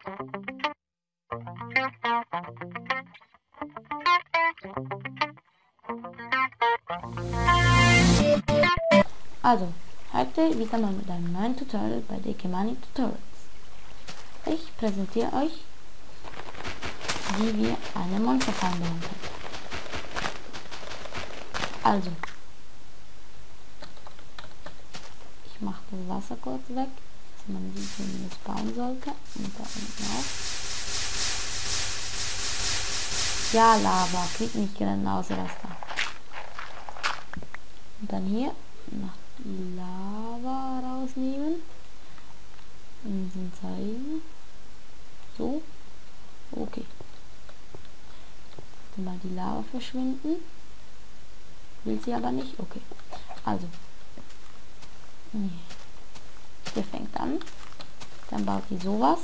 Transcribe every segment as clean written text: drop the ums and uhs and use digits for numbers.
Also, heute wieder mal mit einem neuen Tutorial bei Dekemani Tutorials. Ich präsentiere euch, wie wir eine Monsterfarm bauen können. Also, ich mache das Wasser kurz weg, dass man sieht, wie man es bauen sollte. Und da unten auch. Ja, Lava, kriegt nicht gerade Ausraster. Und dann hier noch die Lava rausnehmen. Inseln zeigen. So. Okay. Dann mal die Lava verschwinden. Will sie aber nicht. Okay. Also. Der fängt an. Dann baut die sowas.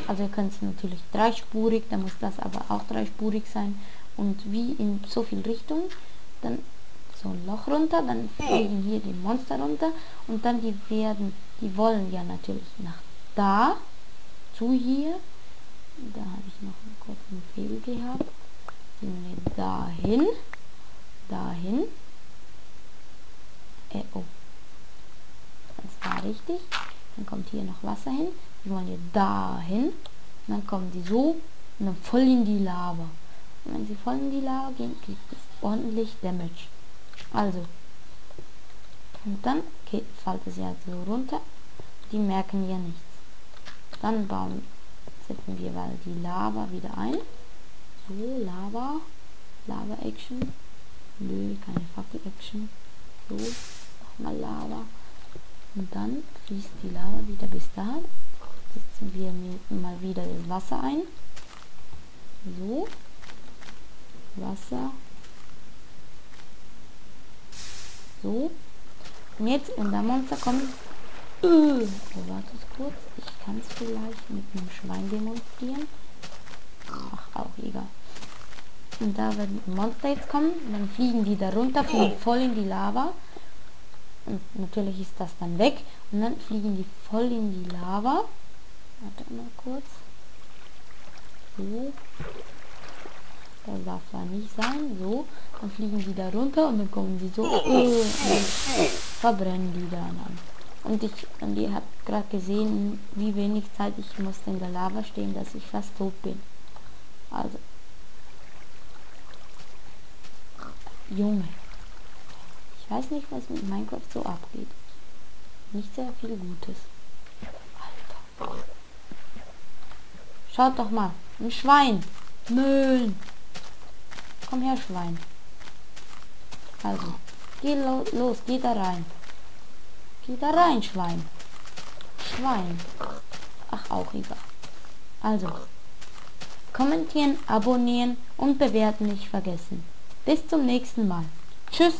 Also ihr könnt es natürlich dreispurig, dann muss das aber auch dreispurig sein. Und wie in so viel Richtung. Dann so ein Loch runter, dann fliegen hier die Monster runter und dann die wollen ja natürlich nach da, zu hier. Da habe ich noch einen kurzen Fehler gehabt. Dahin. Oh. Das war richtig. Dann kommt hier noch Wasser hin. Die wollen hier dahin. Und dann kommen die so und dann voll in die Lava. Und wenn sie voll in die Lava gehen, kriegt es ordentlich Damage. Also. Und dann fällt es ja so runter. Die merken ja nichts. Dann setzen wir mal die Lava wieder ein. So, Lava Action. Nö, keine Fackel Action. So, nochmal Lava. Und dann fließt die Lava wieder bis da. Setzen wir mal wieder das Wasser ein. So. Wasser. So. Und jetzt in der Monster kommt. Wartet kurz. Ich kann es vielleicht mit einem Schwein demonstrieren. Ach, auch egal. Und da werden Monster jetzt kommen. Dann fliegen die da runter, fliegen voll in die Lava. Und natürlich ist das dann weg. Und dann fliegen die voll in die Lava. Warte mal kurz. So. Das darf da nicht sein. So. Dann fliegen die da runter und dann kommen die so. Und verbrennen die dann an. Und ihr habt gerade gesehen, wie wenig Zeit ich musste in der Lava stehen, dass ich fast tot bin. Also. Junge. Ich weiß nicht, was mit Minecraft so abgeht. Nicht sehr viel Gutes. Alter. Schaut doch mal. Ein Schwein. Müll. Komm her, Schwein. Also. Geh los. Geh da rein. Geh da rein, Schwein. Schwein. Ach, auch egal. Also. Kommentieren, abonnieren und bewerten nicht vergessen. Bis zum nächsten Mal. Tschüss.